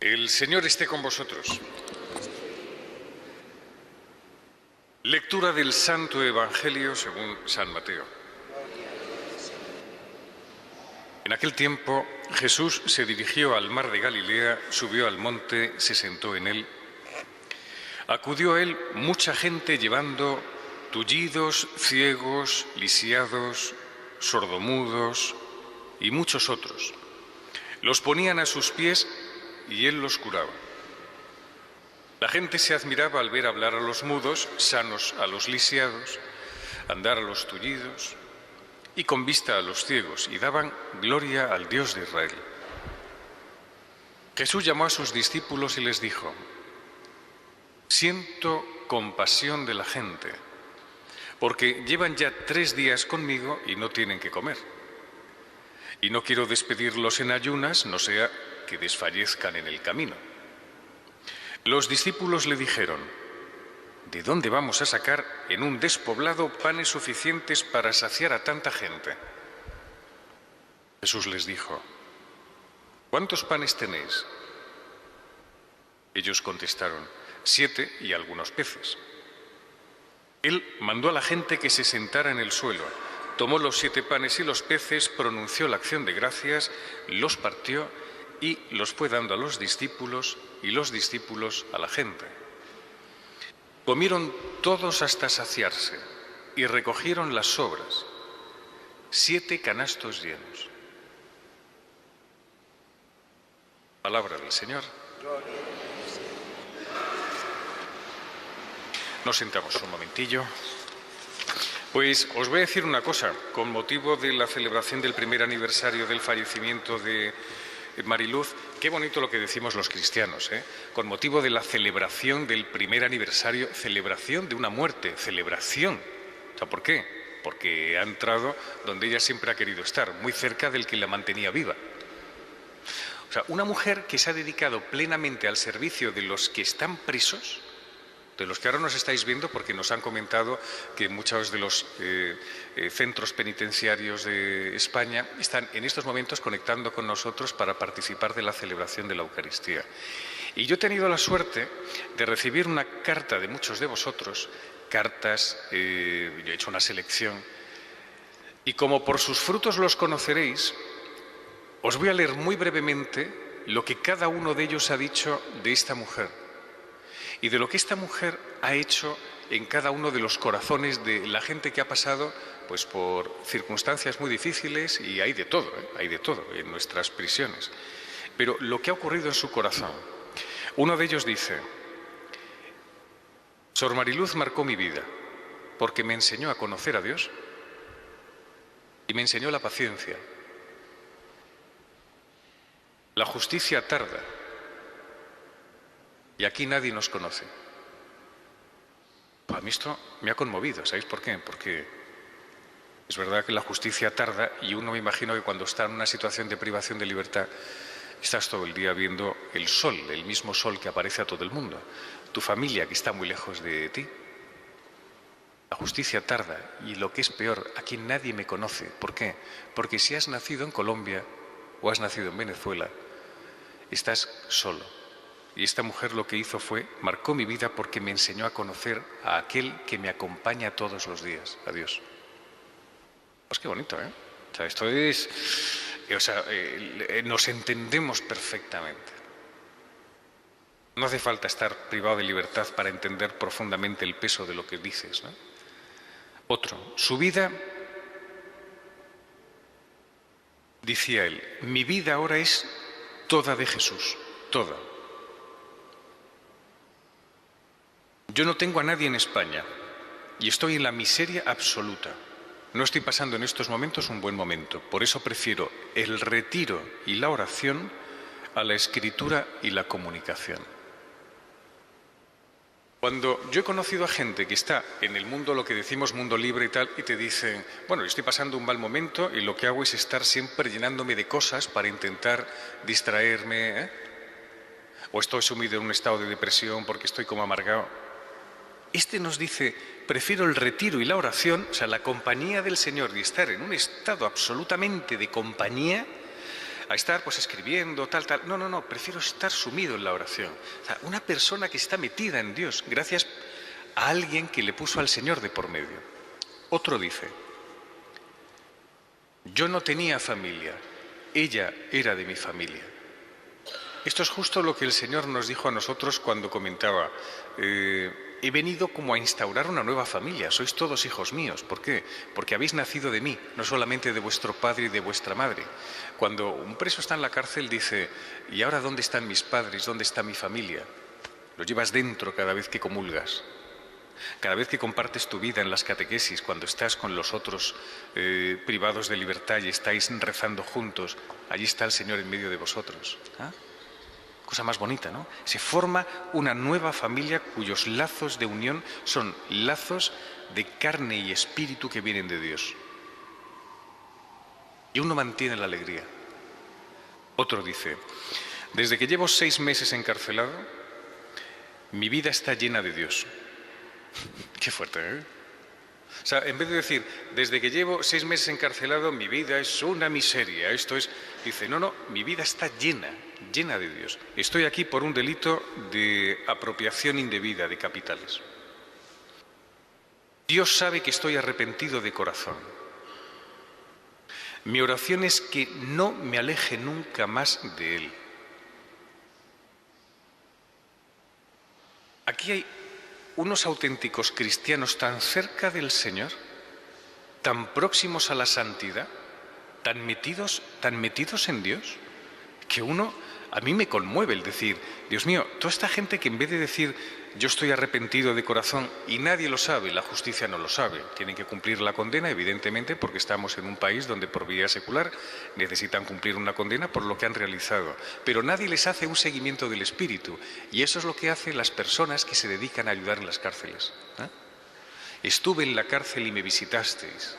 El Señor esté con vosotros. Lectura del Santo Evangelio según San Mateo. En aquel tiempo Jesús se dirigió al mar de Galilea, subió al monte, se sentó en él. Acudió a él mucha gente llevando tullidos, ciegos, lisiados, sordomudos y muchos otros. Los ponían a sus pies y él los curaba. La gente se admiraba al ver hablar a los mudos, sanos a los lisiados, andar a los tullidos y con vista a los ciegos, y daban gloria al Dios de Israel. Jesús llamó a sus discípulos y les dijo: siento compasión de la gente, porque llevan ya 3 días conmigo y no tienen que comer. Y no quiero despedirlos en ayunas, no sea que desfallezcan en el camino. Los discípulos le dijeron: ¿de dónde vamos a sacar en un despoblado panes suficientes para saciar a tanta gente? Jesús les dijo: ¿cuántos panes tenéis? Ellos contestaron: 7 y algunos peces. Él mandó a la gente que se sentara en el suelo, tomó los 7 panes y los peces, pronunció la acción de gracias, los partió y los fue dando a los discípulos, y los discípulos a la gente. Comieron todos hasta saciarse y recogieron las sobras, 7 canastos llenos. Palabra del Señor. Nos sentamos un momentillo. Pues os voy a decir una cosa, con motivo de la celebración del primer aniversario del fallecimiento de Mariluz. Qué bonito lo que decimos los cristianos, ¿eh? Con motivo de la celebración del primer aniversario, celebración de una muerte, celebración. O sea, ¿por qué? Porque ha entrado donde ella siempre ha querido estar, muy cerca del que la mantenía viva. O sea, una mujer que se ha dedicado plenamente al servicio de los que están presos, de los que ahora nos estáis viendo, porque nos han comentado que muchos de los centros penitenciarios de España están en estos momentos conectando con nosotros para participar de la celebración de la Eucaristía. Y yo he tenido la suerte de recibir una carta de muchos de vosotros, cartas, yo he hecho una selección, y como por sus frutos los conoceréis, os voy a leer muy brevemente lo que cada uno de ellos ha dicho de esta mujer y de lo que esta mujer ha hecho en cada uno de los corazones de la gente que ha pasado pues por circunstancias muy difíciles, y hay de todo, hay de todo en nuestras prisiones. Pero lo que ha ocurrido en su corazón. Uno de ellos dice: Sor Mariluz marcó mi vida porque me enseñó a conocer a Dios y me enseñó la paciencia. La justicia tarda y aquí nadie nos conoce. A mí esto me ha conmovido, ¿sabéis por qué? Porque es verdad que la justicia tarda, y uno me imagino que cuando está en una situación de privación de libertad estás todo el día viendo el sol, el mismo sol que aparece a todo el mundo, tu familia que está muy lejos de ti. La justicia tarda, y lo que es peor, aquí nadie me conoce. ¿Por qué? Porque si has nacido en Colombia o has nacido en Venezuela, estás solo. Y esta mujer lo que hizo fue, marcó mi vida porque me enseñó a conocer a aquel que me acompaña todos los días, a Dios. Pues qué bonito, ¿eh? O sea, esto es... O sea, nos entendemos perfectamente. No hace falta estar privado de libertad para entender profundamente el peso de lo que dices, ¿no? Otro, su vida, decía él, mi vida ahora es toda de Jesús, toda. Yo no tengo a nadie en España y estoy en la miseria absoluta. No estoy pasando en estos momentos un buen momento. Por eso prefiero el retiro y la oración a la escritura y la comunicación. Cuando yo he conocido a gente que está en el mundo, lo que decimos mundo libre y tal, y te dicen, bueno, yo estoy pasando un mal momento y lo que hago es estar siempre llenándome de cosas para intentar distraerme, ¿eh? O estoy sumido en un estado de depresión porque estoy como amargado. Este nos dice, prefiero el retiro y la oración, o sea, la compañía del Señor, y estar en un estado absolutamente de compañía, a estar pues escribiendo, tal. No, no, no, prefiero estar sumido en la oración. O sea, una persona que está metida en Dios, gracias a alguien que le puso al Señor de por medio. Otro dice, yo no tenía familia, ella era de mi familia. Esto es justo lo que el Señor nos dijo a nosotros cuando comentaba, he venido como a instaurar una nueva familia, sois todos hijos míos. ¿Por qué? Porque habéis nacido de mí, no solamente de vuestro padre y de vuestra madre. Cuando un preso está en la cárcel dice, ¿y ahora dónde están mis padres? ¿Dónde está mi familia? Lo llevas dentro cada vez que comulgas. Cada vez que compartes tu vida en las catequesis, cuando estás con los otros privados de libertad y estáis rezando juntos, allí está el Señor en medio de vosotros. ¿Ah? Cosa más bonita, ¿no? Se forma una nueva familia cuyos lazos de unión son lazos de carne y espíritu que vienen de Dios. Y uno mantiene la alegría. Otro dice, desde que llevo 6 meses encarcelado, mi vida está llena de Dios. Qué fuerte, ¿eh? O sea, en vez de decir, desde que llevo 6 meses encarcelado, mi vida es una miseria, esto es... Dice, no, no, mi vida está llena de Dios. Estoy aquí por un delito de apropiación indebida de capitales. Dios sabe que estoy arrepentido de corazón. Mi oración es que no me aleje nunca más de Él. Aquí hay unos auténticos cristianos tan cerca del Señor, tan próximos a la santidad, tan metidos en Dios, que a mí me conmueve el decir, Dios mío, toda esta gente que en vez de decir yo estoy arrepentido de corazón y nadie lo sabe, la justicia no lo sabe, tienen que cumplir la condena, evidentemente, porque estamos en un país donde por vía secular necesitan cumplir una condena por lo que han realizado, pero nadie les hace un seguimiento del espíritu y eso es lo que hacen las personas que se dedican a ayudar en las cárceles. Estuve en la cárcel y me visitasteis,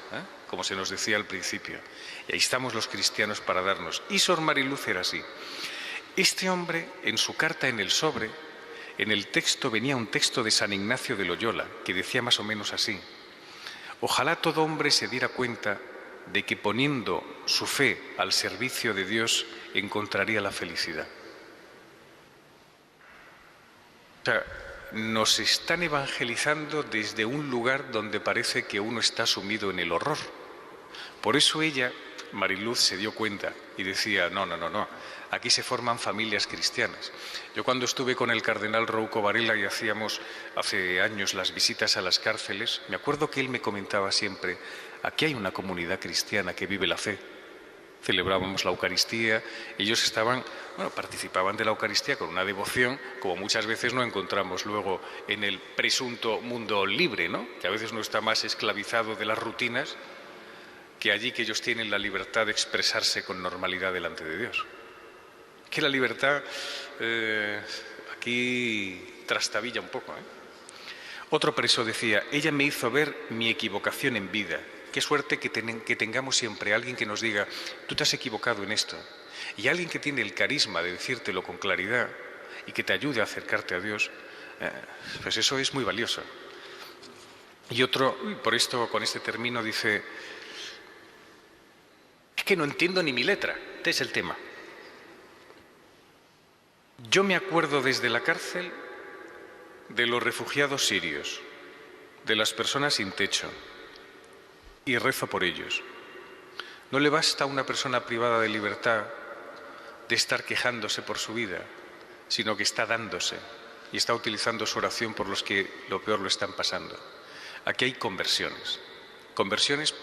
como se nos decía al principio, y ahí estamos los cristianos para darnos. Y Sor Mariluz era así. Este hombre, en su carta en el sobre, en el texto venía un texto de San Ignacio de Loyola, que decía más o menos así, ojalá todo hombre se diera cuenta de que poniendo su fe al servicio de Dios encontraría la felicidad. O sea, nos están evangelizando desde un lugar donde parece que uno está sumido en el horror. Por eso ella, Mariluz, se dio cuenta y decía, no, aquí se forman familias cristianas. Yo cuando estuve con el cardenal Rouco Varela y hacíamos hace años las visitas a las cárceles, me acuerdo que él me comentaba siempre, aquí hay una comunidad cristiana que vive la fe. Celebrábamos la Eucaristía, ellos participaban de la Eucaristía con una devoción, como muchas veces no encontramos luego en el presunto mundo libre, ¿no? Que a veces no está más esclavizado de las rutinas que allí que ellos tienen la libertad de expresarse con normalidad delante de Dios. Que la libertad aquí trastabilla un poco, Otro preso decía, ella me hizo ver mi equivocación en vida. Qué suerte que tengamos siempre a alguien que nos diga, tú te has equivocado en esto. Y alguien que tiene el carisma de decírtelo con claridad y que te ayude a acercarte a Dios, pues eso es muy valioso. Y otro, por esto, con este término, dice, es que no entiendo ni mi letra. Este es el tema. Yo me acuerdo desde la cárcel de los refugiados sirios, de las personas sin techo, y rezo por ellos. No le basta a una persona privada de libertad de estar quejándose por su vida, sino que está dándose y está utilizando su oración por los que lo peor lo están pasando. Aquí hay conversiones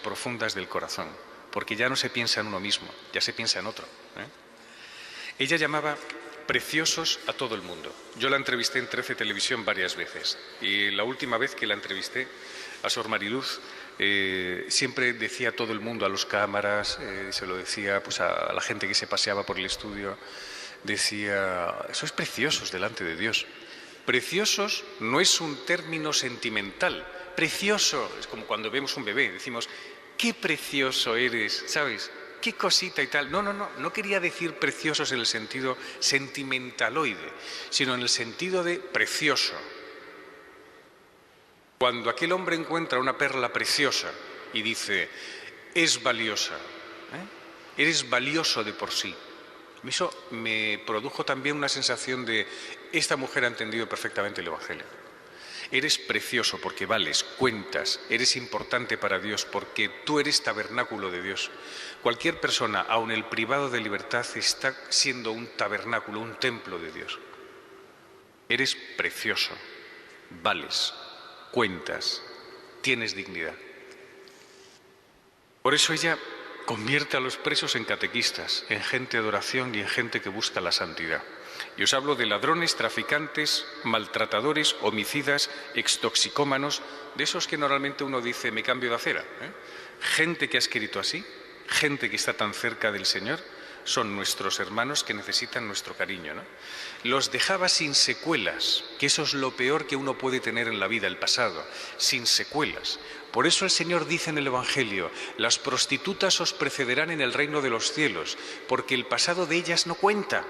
profundas del corazón, porque ya no se piensa en uno mismo, ya se piensa en otro. Ella llamaba preciosos a todo el mundo. Yo la entrevisté en 13 Televisión varias veces y la última vez que la entrevisté a Sor Mariluz siempre decía a todo el mundo, a los cámaras, se lo decía pues, a la gente que se paseaba por el estudio, decía, sois preciosos delante de Dios. Preciosos no es un término sentimental. Precioso es como cuando vemos un bebé, decimos, qué precioso eres, ¿sabes? Qué cosita y tal. No quería decir preciosos en el sentido sentimentaloide, sino en el sentido de precioso. Cuando aquel hombre encuentra una perla preciosa y dice, es valiosa, eres valioso de por sí, Eso me produjo también una sensación de, esta mujer ha entendido perfectamente el Evangelio. Eres precioso porque vales, cuentas, eres importante para Dios porque tú eres tabernáculo de Dios. Cualquier persona, aun el privado de libertad, está siendo un tabernáculo, un templo de Dios. Eres precioso, vales, cuentas, tienes dignidad. Por eso ella convierte a los presos en catequistas, en gente de oración y en gente que busca la santidad. Y os hablo de ladrones, traficantes, maltratadores, homicidas, extoxicómanos, de esos que normalmente uno dice, me cambio de acera. Gente que ha escrito así, gente que está tan cerca del Señor, son nuestros hermanos que necesitan nuestro cariño, ¿no? Los dejaba sin secuelas, que eso es lo peor que uno puede tener en la vida, el pasado, sin secuelas. Por eso el Señor dice en el Evangelio, las prostitutas os precederán en el reino de los cielos, porque el pasado de ellas no cuenta.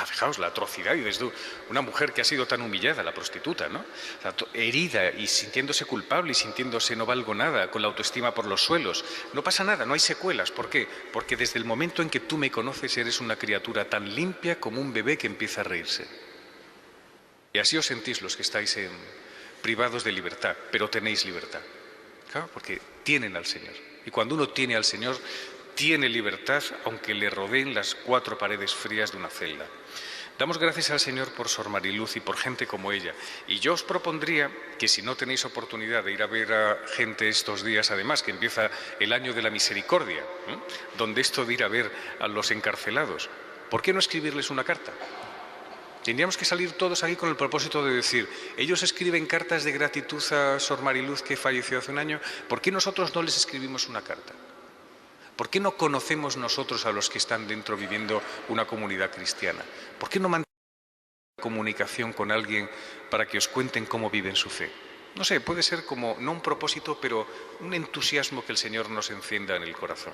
Fijaos la atrocidad, y desde una mujer que ha sido tan humillada, la prostituta, ¿no? O sea, herida y sintiéndose culpable y sintiéndose no valgo nada, con la autoestima por los suelos. No pasa nada, no hay secuelas. ¿Por qué? Porque desde el momento en que tú me conoces eres una criatura tan limpia como un bebé que empieza a reírse. Y así os sentís los que estáis privados de libertad, pero tenéis libertad. Claro, porque tienen al Señor. Y cuando uno tiene al Señor, tiene libertad, aunque le rodeen las 4 paredes frías de una celda. Damos gracias al Señor por Sor Mariluz y por gente como ella. Y yo os propondría que si no tenéis oportunidad de ir a ver a gente estos días, además, que empieza el año de la misericordia, donde esto de ir a ver a los encarcelados, ¿por qué no escribirles una carta? Tendríamos que salir todos aquí con el propósito de decir, ellos escriben cartas de gratitud a Sor Mariluz que falleció hace un año, ¿por qué nosotros no les escribimos una carta? ¿Por qué no conocemos nosotros a los que están dentro viviendo una comunidad cristiana? ¿Por qué no mantenemos comunicación con alguien para que os cuenten cómo viven su fe? No sé, puede ser como, no un propósito, pero un entusiasmo que el Señor nos encienda en el corazón.